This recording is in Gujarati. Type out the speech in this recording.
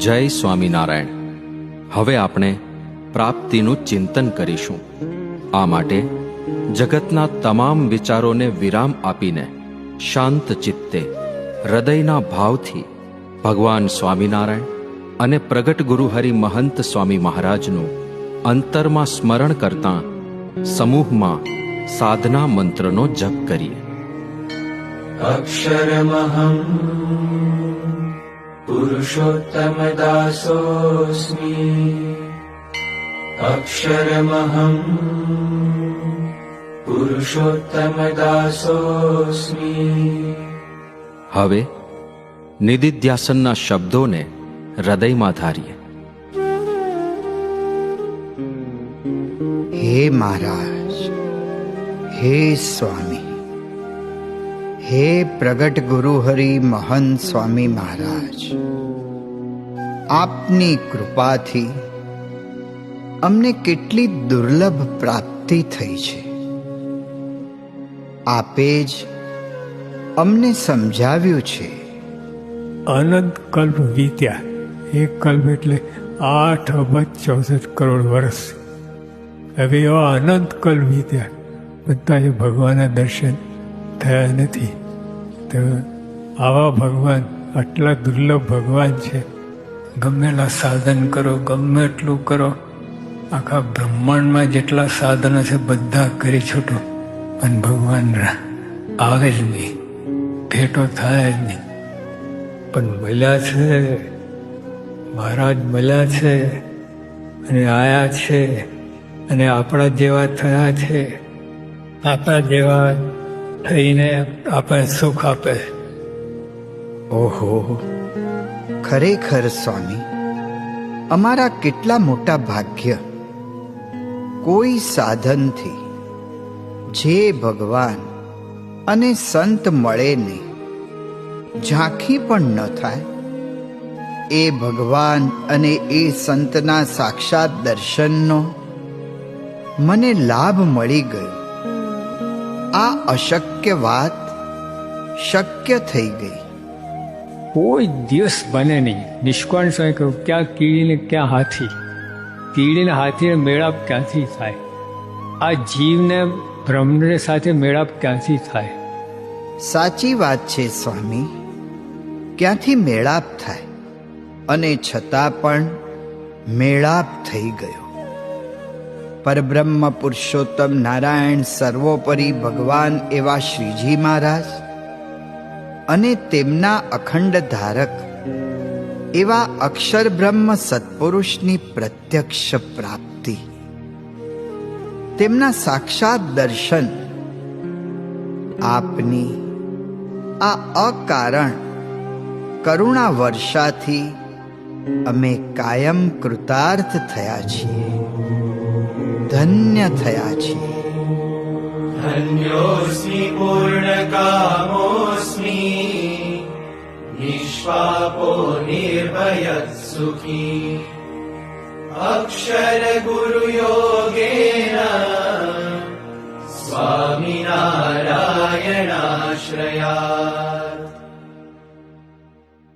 જય સ્વામિનારાયણ. હવે આપણે પ્રાપ્તિનું ચિંતન કરીશું. આ માટે જગતના તમામ વિચારોને વિરામ આપીને શાંત ચિત્તે હૃદયના ભાવથી ભગવાન સ્વામિનારાયણ અને પ્રગટ ગુરુ હરિ મહંત સ્વામી મહારાજનું અંતરમાં સ્મરણ કરતા સમૂહમાં સાધના મંત્રનો જપ કરીએ. અક્ષરમહં પુરુષોત્તમ દાસોસ્મિ. અક્ષરમહં પુરુષોત્તમ દાસોસ્મિ. હવે નિધિધ્યાસનના શબ્દોને હૃદયમાં ધારીએ. હે મહારાજ, હે સ્વામી, હે પ્રગટ ગુરુ હરિ મહંત સ્વામી મહારાજ, આપની કૃપાથી અમને કેટલી દુર્લભ પ્રાપ્તિ થઈ છે. આપે જ અમને સમજાવ્યું છે. અનંત કલ્પ વીત્યા. એક કલ્પ એટલે 8 અબજ 64 કરોડ વર્ષ. હવે એવા અનંત કલ્પ વીત્યા, બધા એ ભગવાનના દર્શન થયા નથી. તો આવા ભગવાન, આટલા દુર્લભ ભગવાન છે. ગમેલા સાધન કરો, ગમે એટલું કરો, આખા બ્રહ્માંડમાં જેટલા સાધનો છે બધા કરી છૂટો, પણ ભગવાન આવે જ નહીં, ભેટો થાય જ નહીં. પણ મળ્યા છે, મહારાજ મળ્યા છે અને આયા છે અને આપણા જેવા થયા છે. આપણા જેવા થઈને આપણે સુખ આપે. ઓહો, ખરેખર સ્વામી, અમારા કેટલા મોટા ભાગ્ય. કોઈ સાધનથી જે ભગવાન અને સંત મળે નહીં, ઝાંખી પણ ન થાય, એ ભગવાન અને એ સંતના સાક્ષાત દર્શનનો મને લાભ મળી ગયો. આ અશક્ય વાત શક્ય થઈ ગઈ. કોઈ દિવસ બને નહીં. નિષ્કાળ સ્વામી કહ્યું, ક્યાં કીડીને ક્યાં હાથી. કીડીને હાથીને મેળાપ ક્યાંથી થાય? આ જીવને બ્રહ્મને સાથે મેળાપ ક્યાંથી થાય? સાચી વાત છે સ્વામી, ક્યાંથી મેળાપ થાય? અને છતાં પણ મેળાપ થઈ ગયો. પરબ્રહ્મ પુરુષોત્તમ નારાયણ સર્વોપરી ભગવાન એવા શ્રીજી મહારાજ અને તેમના અખંડ ધારક એવા અક્ષર બ્રહ્મ સત્પુરુષની પ્રત્યક્ષ પ્રાપ્તિ, તેમના સાક્ષાત દર્શન, આપની આ અકારણ કરુણા વર્ષાથી અમે કાયમ કૃતાર્થ થયા છીએ, ધન્ય થયા છીએ. ધન્યોસ્મિ પૂર્ણકામોસ્મિ, નિષ્પાપો નિર્ભયઃ સુખી. અક્ષર ગુરુ યોગેન સ્વામિનારાયણાશ્રયા.